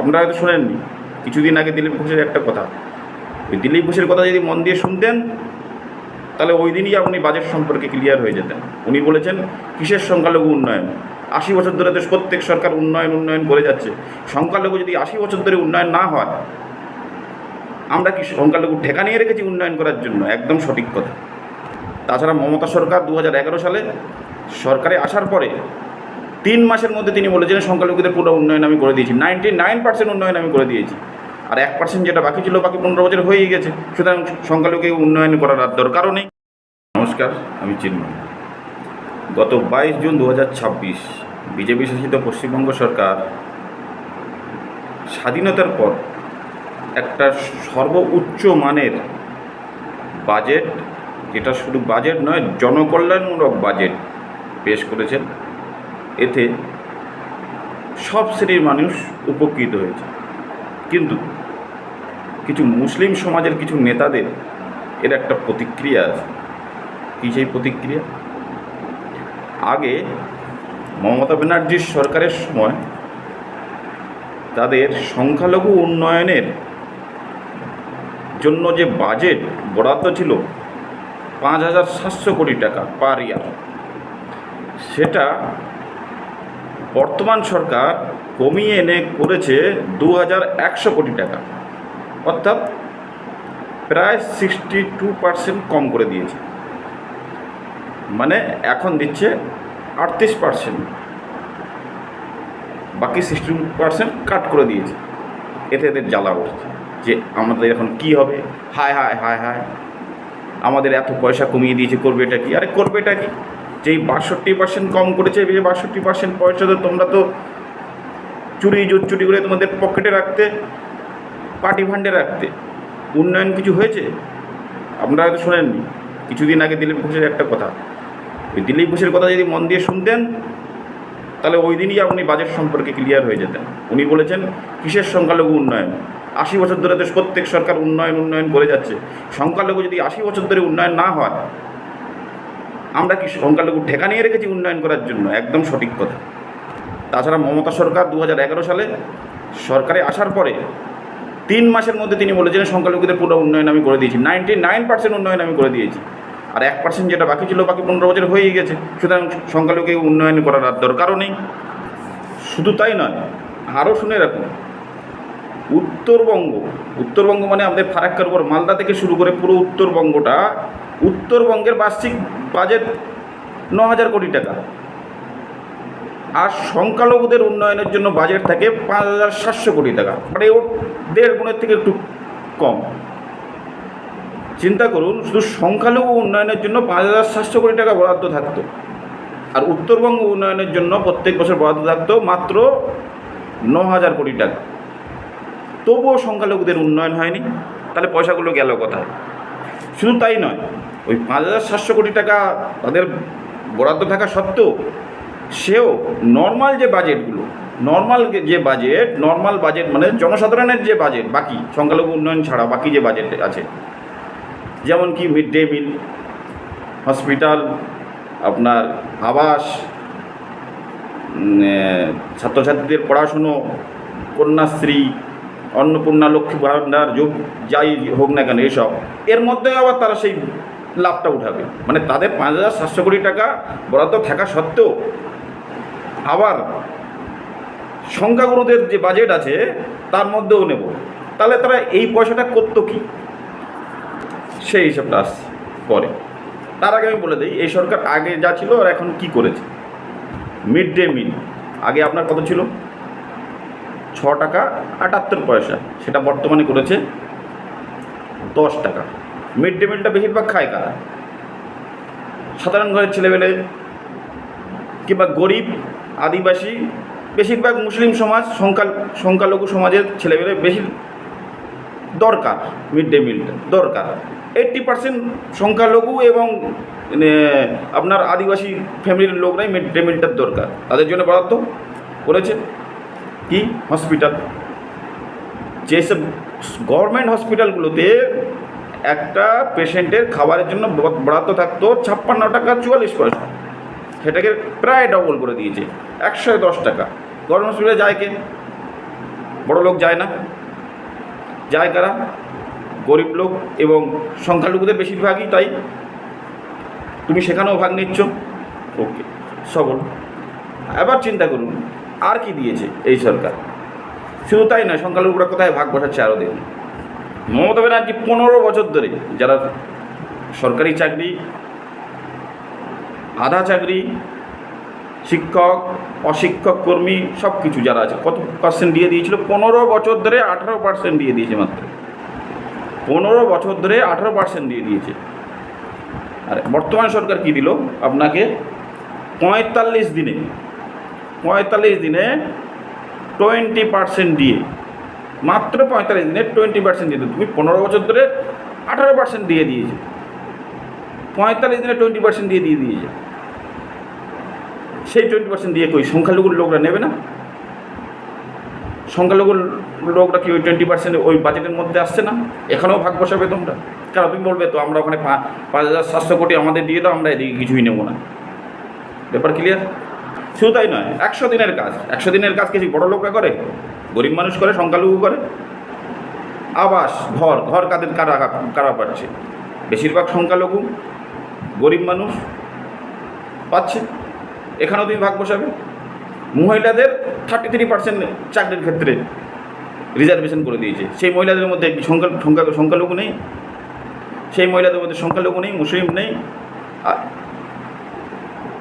আপনারা হয়তো শোনেননি, কিছুদিন আগে দিলীপ ঘোষের একটা কথা, ওই দিলীপ ঘোষের কথা যদি মন দিয়ে শুনতেন তাহলে ওই দিনই আপনি বাজেট সম্পর্কে ক্লিয়ার হয়ে যেতেন। উনি বলেছেন কিসের সংখ্যালঘু উন্নয়ন, 80 বছর ধরে তো প্রত্যেক সরকার উন্নয়ন করে যাচ্ছে, সংখ্যালঘু যদি 80 বছর ধরে উন্নয়ন না হয়, আমরা কি সংখ্যালঘু ঠেকা নিয়ে রেখেছি উন্নয়ন করার জন্য? একদম সঠিক কথা। তাছাড়া মমতা সরকার 2011 সালে সরকারে আসার পরে 3 মাসের মধ্যে তিনি বলেছেন সংখ্যালঘুদের পুরো উন্নয়ন আমি করে দিয়েছি, 99% উন্নয়ন আমি করে দিয়েছি, আর 1% যেটা বাকি ছিল বাকি 15 বছর হয়েই গেছে। সুতরাং সংখ্যালঘুকে উন্নয়ন করার আর দরকারও নেই। নমস্কার, আমি চিন্ময়। গত 22 জুন 2026 বিজেপি শাসিত পশ্চিমবঙ্গ সরকার স্বাধীনতার পর একটা সর্বোচ্চ মানের বাজেট, যেটা শুধু বাজেট নয় জনকল্যাণমূলক বাজেট পেশ করেছেন। এতে সব শ্রেণীর মানুষ উপকৃত হয়েছে, কিন্তু কিছু মুসলিম সমাজের কিছু নেতাদের এর একটা প্রতিক্রিয়া আছে। কী সেই প্রতিক্রিয়া? আগে মমতা ব্যানার্জির সরকারের সময় তাদের সংখ্যালঘু উন্নয়নের জন্য যে বাজেট বরাদ্দ ছিল 5,700 কোটি টাকা পার ইয়ার, সেটা বর্তমান সরকার কমিয়ে এনে করেছে 2,100 কোটি টাকা, অর্থাৎ প্রায় 62% কম করে দিয়েছে। মানে এখন দিচ্ছে 38%, বাকি 62% কাট করে দিয়েছে। এতে এদের জ্বালা উঠছে যে আমাদের এখন কি হবে, হায় হায় হায় হায়, আমাদের এত পয়সা কমিয়ে দিয়েছে, করবেটা কি? আরে করবেটা কি? যেই 62% কম করেছে, এই 62% পয়সা তো তোমরা তো চুরি করে তোমাদের পকেটে রাখতে, পার্টি ফান্ডে রাখতে। উন্নয়ন কিছু হয়েছে? আপনারা হয়তো শোনেননি, কিছুদিন আগে দিলীপ ঘোষের একটা কথা, ওই দিলীপ ঘোষের কথা যদি মন দিয়ে শুনতেন তাহলে ওই দিনই আপনি বাজেট সম্পর্কে ক্লিয়ার হয়ে যেতেন। উনি বলেছেন কিসের সংখ্যালঘু উন্নয়ন, 80 বছর ধরে তো প্রত্যেক সরকার উন্নয়ন করে যাচ্ছে, সংখ্যালঘু যদি 80 বছর ধরে উন্নয়ন না হয়, আমরা কি সংখ্যালঘু ঠেকা নিয়ে রেখেছি উন্নয়ন করার জন্য? একদম সঠিক কথা। তাছাড়া মমতা সরকার 2011 সালে সরকারে আসার পরে 3 মাসের মধ্যে তিনি বলেছেন সংখ্যালঘুদের পুরো উন্নয়ন আমি করে দিয়েছি, 99% উন্নয়ন আমি করে দিয়েছি, আর 1% যেটা বাকি ছিল বাকি 15 বছর হয়েই গেছে। সুতরাং সংখ্যালঘুকে উন্নয়ন করার আর দরকারও নেই। শুধু তাই নয়, আরও শুনে রাখুন, উত্তরবঙ্গ মানে আমাদের ফারাক্কার উপর মালদা থেকে শুরু করে পুরো উত্তরবঙ্গের বার্ষিক বাজেট 9,000 কোটি টাকা, আর সংখ্যালঘুদের উন্নয়নের জন্য বাজেট থাকে 5,700 কোটি টাকা, মানে ও 1.5 গুণের থেকে একটু কম। চিন্তা করুন, শুধু সংখ্যালঘু উন্নয়নের জন্য 5,700 কোটি টাকা বরাদ্দ থাকতো, আর উত্তরবঙ্গ উন্নয়নের জন্য প্রত্যেক বছর বরাদ্দ থাকতো মাত্র 9,000 কোটি টাকা। তবুও সংখ্যালঘুদের উন্নয়ন হয়নি। তাহলে পয়সাগুলো গেল কোথায়? শুধু তাই নয়, ওই 5,700 কোটি টাকা তাদের বরাদ্দ থাকা সত্ত্বেও সেও নর্মাল বাজেট মানে জনসাধারণের যে বাজেট, বাকি সংখ্যালঘু উন্নয়ন ছাড়া বাকি যে বাজেট আছে, যেমন কি মিড ডে মিল, হসপিটাল, আপনার আবাস, ছাত্রছাত্রীদের পড়াশুনো, কন্যাশ্রী, অন্নপূর্ণা, লক্ষ্মী ভাণ্ডার, যাই হোক না কেন, এসব এর মধ্যে আবার তারা সেই লাভটা উঠাবে। মানে তাদের 5,700 কোটি টাকা বরাদ্দ থাকা সত্ত্বেও আবার সংখ্যাগুরুদের যে বাজেট আছে তার মধ্যেও নেব। তাহলে তারা এই পয়সাটা করতো কি? সেই হিসাবটা আসছে পরে। তার আগে আমি বলে দিই, এই সরকার আগে যা ছিল আর এখন কি করেছে। মিড ডে মিল আগে আপনার কত ছিল? 6 টাকা 78 পয়সা, সেটা বর্তমানে করেছে 10 টাকা। মিড ডে মিলটা বেশিরভাগ খায় কারা? সাধারণ ঘরের ছেলেমেলে কিংবা গরিব, আদিবাসী, বেশিরভাগ মুসলিম সমাজ, সংখ্যালঘু সমাজের ছেলেমেলে বেশি দরকার। মিড ডে মিলটা দরকার। 80% সংখ্যালঘু এবং আপনার আদিবাসী ফ্যামিলির লোকরাই মিড ডে মিলটার দরকার, তাদের জন্য বরাদ্দ করেছে। কি? হসপিটাল। যেসব গভর্নমেন্ট হসপিটালগুলোতে একটা পেশেন্টের খাবারের জন্য বরাদ্দ থাকতো 56 টাকা 44 পয়সা, সেটাকে প্রায় ডবল করে দিয়েছে 110 টাকা। গভর্নমেন্ট হসপিটালে যায় কে? বড় লোক যায় না, যায় কারা? গরিব লোক এবং সংখ্যালঘুদের বেশিরভাগই তাই। তুমি সেখানেও ভাগ নিচ্ছ, ওকে, সবল। এবার চিন্তা করুন আর কি দিয়েছে এই সরকার। শুধু তাই নয়, সংখ্যালঘুরা কোথায় ভাগ বসাচ্ছে আরও দেখুন। মমতা ব্যানার্জি 15 বছর ধরে যারা সরকারি চাকরি, আধা চাকরি, শিক্ষক, অশিক্ষক কর্মী সব কিছু যারা আছে, কত পার্সেন্ট দিয়ে দিয়েছিল? 15 বছর ধরে 18% দিয়ে দিয়েছে মাত্র। 15 বছর ধরে 18% দিয়ে দিয়েছে। আর বর্তমান সরকার কি দিল আপনাকে? 45 দিনে 20% দিয়ে, মাত্র 45 দিনে 20% দিয়ে। তুমি 15 বছর ধরে 18% দিয়ে দিয়েছে, 45 দিনে 20% দিয়ে দিয়েছে। সেই 20% দিয়ে কই সংখ্যালঘুর লোকরা নেবে না? সংখ্যালঘুর লোকরা কি ওই 20% ওই বাজেটের মধ্যে আসছে না? এখানেও ভাগ বসাবে তোমরা? কারণ তুমি বলবে তো আমরা ওখানে 5,700 কোটি আমাদের দিয়ে দাও, আমরা এদিকে কিছুই নেবো না। ব্যাপার ক্লিয়ার? শুধু তাই নয়, 100 দিনের কাজ, 100 দিনের কাজ কিছু বড় লোকরা করে? গরিব মানুষ করে, সংখ্যালঘু করে। আবাস, ঘর কারা পাচ্ছে? বেশিরভাগ সংখ্যালঘু, গরিব মানুষ পাচ্ছে। এখানেও তুমি ভাগ বসাবে। মহিলাদের 33% চাকরির ক্ষেত্রে রিজার্ভেশন করে দিয়েছে। সেই মহিলাদের মধ্যে সংখ্যালঘু নেই, সেই মহিলাদের মধ্যে সংখ্যালঘু নেই, মুসলিম নেই।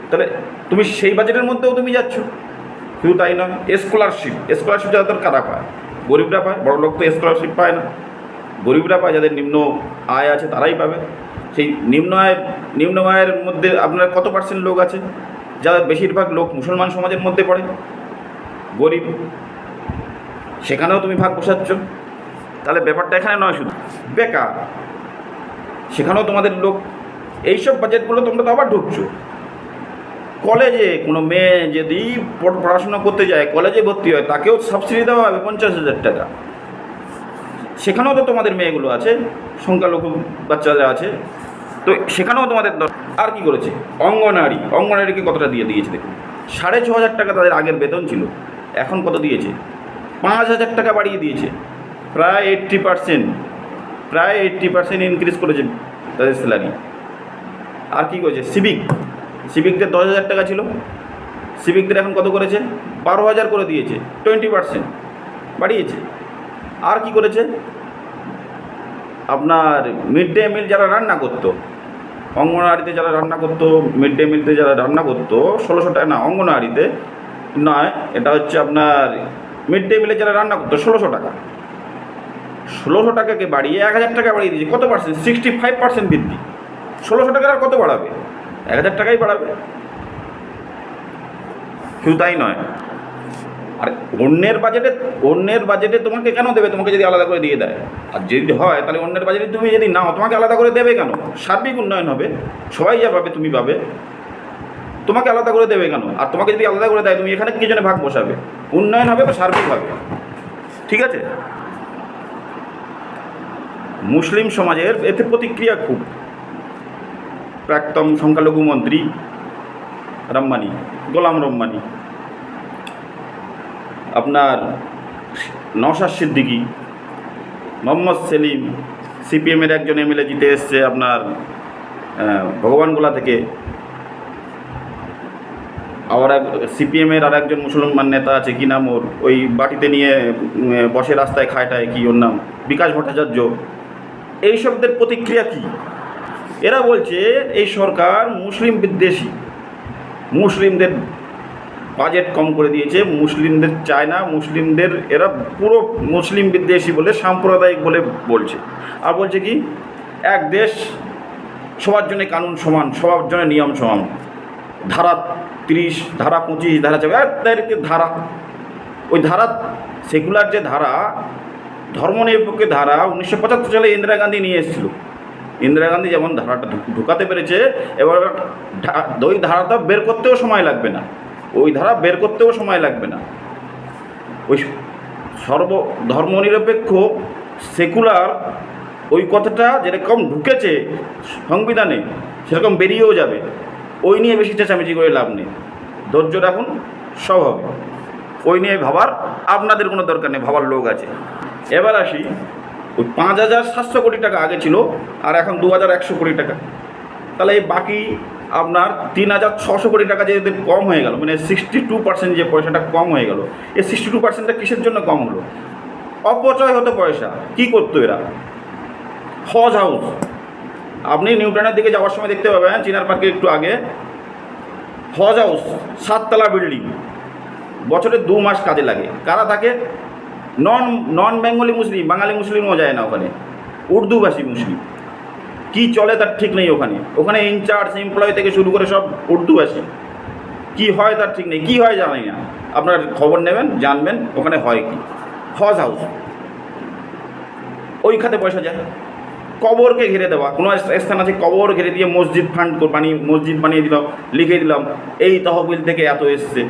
তাহলে তুমি সেই বাজেটের মধ্যেও তুমি যাচ্ছ। শুধু তাই নয়, স্কলারশিপ যাদের কারা পায়? গরিবরা পায়, বড় লোক তো স্কলারশিপ পায় না। গরিবরা পায়, যাদের নিম্ন আয় আছে তারাই পাবে। সেই নিম্ন আয়ের মধ্যে আপনার কত পার্সেন্ট লোক আছে? যাদের বেশিরভাগ লোক মুসলমান সমাজের মধ্যে পড়ে, গরিব। সেখানেও তুমি ভাগ বসাচ্ছ। তাহলে ব্যাপারটা এখানে নয় শুধু বেকার, সেখানেও তোমাদের লোক। এইসব বাজেটগুলো তোমরা তো আবার ঢুকছো। কলেজে কোনো মেয়ে যদি পড়াশোনা করতে যায়, কলেজে ভর্তি হয়, তাকেও সাবসিডি দেওয়া হবে 50,000 টাকা। সেখানেও তো তোমাদের মেয়েগুলো আছে, সংখ্যালঘু বাচ্চারা আছে, তো সেখানেও তোমাদের। আর কি করেছে? অঙ্গনারীকে কতটা দিয়ে দিয়েছে দেখুন। 6,500 টাকা তাদের আগের বেতন ছিল, এখন কত দিয়েছে? 5,000 টাকা বাড়িয়ে দিয়েছে। প্রায় 80% ইনক্রিজ করেছে তাদের স্যালারি। আর কি করেছে? সিভিকদের 10,000 টাকা ছিল, সিভিকদের এখন কত করেছে? 12,000 করে দিয়েছে, 20% বাড়িয়েছে। আর কি করেছে? আপনার মিড ডে মিল যারা রান্না করতো, অঙ্গনওয়াড়িতে যারা রান্না করতো, মিড ডে মিলতে যারা রান্না করতো, 1600 টাকা না, অঙ্গনওয়াড়িতে নয়, এটা হচ্ছে আপনার মিড ডে মিলে যারা রান্না করতো 1600 টাকা। 1600 টাকাকে বাড়িয়ে 1,000 টাকা বাড়িয়ে দিয়েছে। কত পার্সেন্ট? 65% বৃদ্ধি। 1600 টাকা আর কত বাড়াবে? 1,000 টাকাই বাড়াবে। শুধু তাই নয়, আর অন্যের বাজেটে তোমাকে কেন দেবে? তোমাকে যদি আলাদা করে দিয়ে দেয়, আর যদি হয় তাহলে অন্যের বাজেটে তুমি যদি নাও, তোমাকে আলাদা করে দেবে কেন? সার্বিক উন্নয়ন হবে, সবাই যা পাবে তুমি পাবে, তোমাকে আলাদা করে দেবে কেন? আর তোমাকে যদি আলাদা করে দেয়, তুমি এখানে কি জন্য ভাগ বসাবে? উন্নয়ন হবে তো সার্বিক হবে, ঠিক আছে? মুসলিম সমাজের এতে প্রতিক্রিয়া খুব। প্রাক্তন সংখ্যালঘু মন্ত্রী গোলাম রব্বানী, আপনার নওশাদ সিদ্দিকী, মোহাম্মদ সেলিম, সিপিএমের একজন এমএলএ জিতে এসছে আপনার ভগবানগোলা থেকে। আবার সিপিএমের আর একজন মুসলমান নেতা আছে, কি নাম ওর, ওই বাটিতে নিয়ে বসে রাস্তায় খায়টায়, কি ওর নাম, বিকাশ ভট্টাচার্য। এইসবদের প্রতিক্রিয়া কি? এরা বলছে এই সরকার মুসলিম বিদ্বেষী, মুসলিমদের বাজেট কম করে দিয়েছে, মুসলিমদের চায় না, মুসলিমদের এরা পুরো মুসলিম বিদ্বেষী বলে, সাম্প্রদায়িক বলে বলছে। আর বলছে কি, এক দেশ, সবার জন্য কানুন সমান, সবার জন্য নিয়ম সমান। ধারা 30, ধারা 25, ধারা 4 ধারা, ওই ধারা সেকুলার যে ধারা, ধর্মনিরপেক্ষ ধারা 1975 সালে ইন্দিরা গান্ধী নিয়ে এসেছিল। ইন্দিরা গান্ধী যেমন ধারাটা ঢুকাতে পেরেছে, এবার ওই ধারাটা বের করতেও সময় লাগবে না, ওই ধর্মনিরপেক্ষ সেকুলার ওই কথাটা যেরকম ঢুকেছে সংবিধানে, সেরকম বেরিয়েও যাবে। ওই নিয়ে বেশি চেঁচামেচি করে লাভ নেই, ধৈর্য রাখুন, সব হবে। ওই নিয়ে ভাবার আপনাদের কোনো দরকার নেই, ভাবার লোক আছে। এবার আসি, ওই 5,700 কোটি টাকা আগে ছিল আর এখন 2,100 কোটি টাকা, তাহলে এই বাকি আপনার 3,600 কোটি টাকা যে এদের কম হয়ে গেল, মানে 62% যে পয়সাটা কম হয়ে গেল, এই 62%টা কিসের জন্য কম হলো? অপচয় হতো পয়সা। কি করতো এরা? হজ হাউস, আপনি নিউটনের দিকে যাওয়ার সময় দেখতে পাবেন, চিনার পার্কে একটু আগে হজ হাউস, 7তলা বিল্ডিং, বছরে 2 মাস কাজে লাগে। কারা থাকে? নন বেঙ্গলি মুসলিম, বাঙালি মুসলিমও যায় না ওখানে, উর্দুভাষী মুসলিম। কি চলে তার ঠিক নেই ওখানে। ওখানে ইনচার্জ এমপ্লয় থেকে শুরু করে সব উর্দুভাষী। কি হয় তার ঠিক নেই, কি হয় জানি না। আপনার খবর নেবেন, জানবেন ওখানে হয় কি। হজ হাউস, ওই খাতে পয়সা যায়। কবরকে ঘিরে দেওয়া, কোনো স্থান আছে কবর ঘিরে দিয়ে মসজিদ ফান্ড মসজিদ বানিয়ে দিলাম, লিখে দিলাম এই তহবিল থেকে এত এসছে।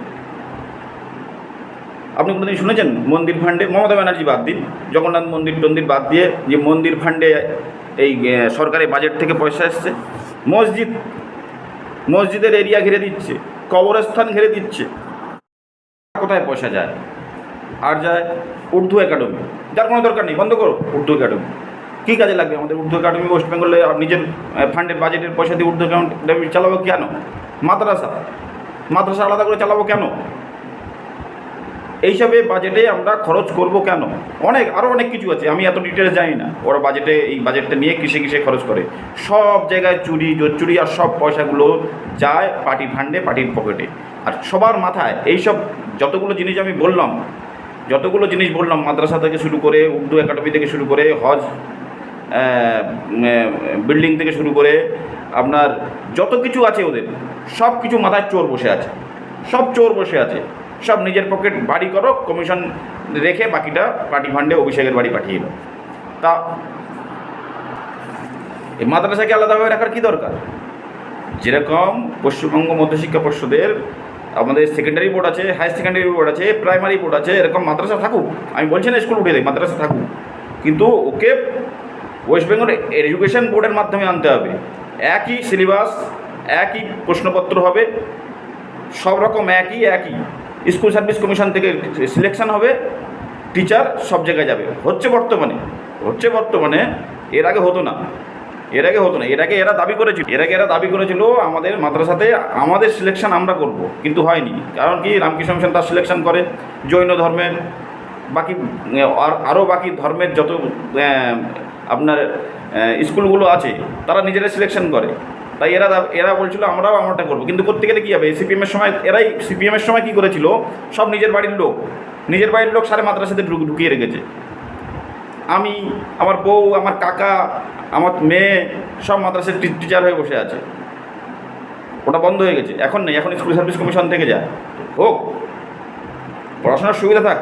আপনি কোনোদিন শুনেছেন মন্দির ফান্ডে? মমতা ব্যানার্জি বাদ দিন, জগন্নাথ মন্দির টন্দির বাদ দিয়ে যে মন্দির ফান্ডে এই সরকারি বাজেট থেকে পয়সা এসছে। মসজিদের এরিয়া ঘিরে দিচ্ছে, কবরস্থান ঘিরে দিচ্ছে। কোথায় পয়সা যায়? আর যায় উর্দু একাডেমি, যার কোনো দরকার নেই, বন্ধ করো উর্দু একাডেমি। কী কাজে লাগবে আমাদের উর্দু একাডেমি? ওয়েস্ট বেঙ্গলে নিজের ফান্ডের বাজেটের পয়সা দিয়ে উর্দু একাডেমি চালাবো কেন? মাদ্রাসা আলাদা করে চালাবো কেন? এইসবে বাজেটে আমরা খরচ করব কেন? আরও অনেক কিছু আছে, আমি এত ডিটেলস জানি না। ওরা এই বাজেটটা নিয়ে কিসে খরচ করে। সব জায়গায় চুরি আর সব পয়সাগুলো যায় পার্টি ফান্ডে, পার্টির পকেটে। আর সবার মাথায় এইসব যতগুলো জিনিস বললাম, মাদ্রাসা থেকে শুরু করে, উর্দু একাডেমি থেকে শুরু করে, হজ বিল্ডিং থেকে শুরু করে, আপনার যত কিছু আছে ওদের সব কিছু মাথায় চোর বসে আছে। সব নিজের পকেট বাড়ি করো, কমিশন রেখে বাকিটা পার্টি ফান্ডে অভিষেকের বাড়ি পাঠিয়ে দাও। তা এই মাদ্রাসাকে আলাদাভাবে রাখার কী দরকার? যেরকম পশ্চিমবঙ্গ মধ্যশিক্ষা পর্ষদের আমাদের সেকেন্ডারি বোর্ড আছে, হায়ার সেকেন্ডারি বোর্ড আছে, প্রাইমারি বোর্ড আছে, এরকম মাদ্রাসা থাকুক। আমি বলছি না স্কুল উঠে দেয়, মাদ্রাসা থাকুক, কিন্তু ওকে ওয়েস্ট বেঙ্গল এডুকেশন বোর্ডের মাধ্যমে আনতে হবে। একই সিলেবাস, একই প্রশ্নপত্র হবে, সব রকম একই। স্কুল সার্ভিস কমিশন থেকে সিলেকশন হবে, টিচার সব জায়গায় যাবে। হচ্ছে বর্তমানে, এর আগে হতো না। এর আগে এরা দাবি করেছিল আমাদের মাদ্রাসাতে আমাদের সিলেকশন আমরা করব, কিন্তু হয়নি। কারণ কি? রামকৃষ্ণ মিশন তার সিলেকশন করে, জৈন ধর্মের বাকি আরও বাকি ধর্মের যত আপনার স্কুলগুলো আছে তারা নিজেরা সিলেকশন করে। তাই এরা বলছিল আমরাও আমারটা করবো, কিন্তু করতে গেলে কী হবে? সিপিএমের সময় কী করেছিল? সব নিজের বাড়ির লোক সারে মাদ্রাসাতে ঢুকিয়ে রেখেছে। আমি, আমার বউ, আমার কাকা, আমার মেয়ে সব মাদ্রাসার টিচার হয়ে বসে আছে। ওটা বন্ধ হয়ে গেছে, এখন নেই। এখন স্কুল সার্ভিস কমিশন থেকে যায়। হোক, পড়াশোনার সুবিধা থাক,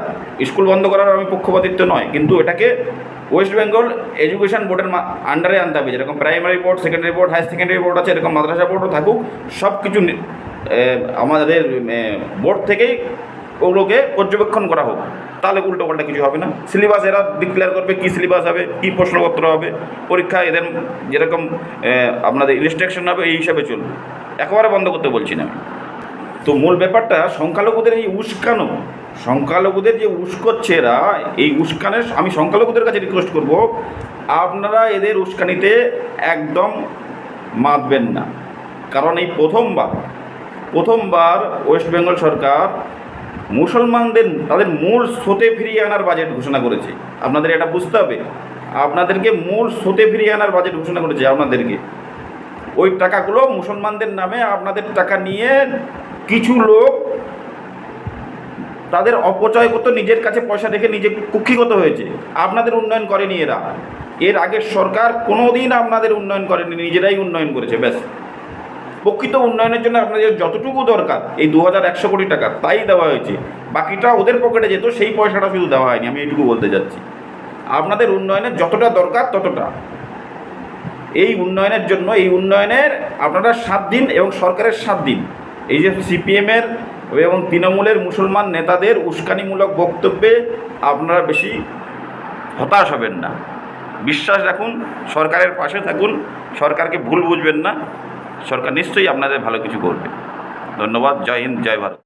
স্কুল বন্ধ করার আমি পক্ষপাতিত্ব নয়, কিন্তু এটাকে ওয়েস্ট বেঙ্গল এডুকেশন বোর্ডের আন্ডারে আনতে হবে। যেরকম primary board, secondary board, higher secondary board আছে, এরকম মাদ্রাসা বোর্ডও থাকুক। সব কিছু আমাদের বোর্ড থেকেই ওগুলোকে পর্যবেক্ষণ করা হোক, তাহলে উল্টোপাল্টা কিছু হবে না। সিলেবাস এরা ডিক্লেয়ার করবে, কী সিলেবাস হবে, কী প্রশ্নপত্র হবে, পরীক্ষা এদের যেরকম আপনাদের ইনস্ট্রাকশন হবে এই হিসাবে চলবে। একেবারে বন্ধ করতে বলছি না। তো মূল ব্যাপারটা সংখ্যালঘুদের এই উস্কানো, সংখ্যালঘুদের যে উস্কোচ্ছে এরা, এই উস্কানের আমি সংখ্যালঘুদের কাছে রিকোয়েস্ট করব, আপনারা এদের উস্কানিতে একদম মাতবেন না। কারণ এই প্রথমবার ওয়েস্ট বেঙ্গল সরকার মুসলমানদের তাদের মূল স্রোতে ফিরিয়ে আনার বাজেট ঘোষণা করেছে। আপনাদের এটা বুঝতে হবে, আপনাদেরকে মূল স্রোতে ফিরিয়ে আনার বাজেট ঘোষণা করেছে আপনাদেরকে। ওই টাকাগুলো মুসলমানদের নামে আপনাদের টাকা নিয়ে কিছু লোক তাদের অপচয় করতে নিজের কাছে পয়সা রেখে নিজে কুক্ষিগত হয়েছে। আপনাদের উন্নয়ন করেনি এরা। এর আগের সরকার কোনো দিন আপনাদের উন্নয়ন করেনি, নিজেরাই উন্নয়ন করেছে। ব্যাস, প্রকৃত উন্নয়নের জন্য আপনাদের যতটুকু দরকার এই 2,100 কোটি টাকা তাই দেওয়া হয়েছে। বাকিটা ওদের পকেটে যেত, সেই পয়সাটা শুধু দেওয়া হয়নি। আমি এইটুকু বলতে যাচ্ছি, আপনাদের উন্নয়নের যতটা দরকার ততটা। এই উন্নয়নের আপনারা 7 দিন এবং সরকারের 7 দিন, এই যে সিপিএমের এবং তৃণমূলের মুসলমান নেতাদের উস্কানিমূলক বক্তব্যে আপনারা বেশি হতাশ হবেন না। বিশ্বাস রাখুন, সরকারের পাশে থাকুন, সরকারকে ভুল বুঝবেন না। সরকার নিশ্চয়ই আপনাদের ভালো কিছু করবে। ধন্যবাদ। জয় হিন্দ, জয় ভারত।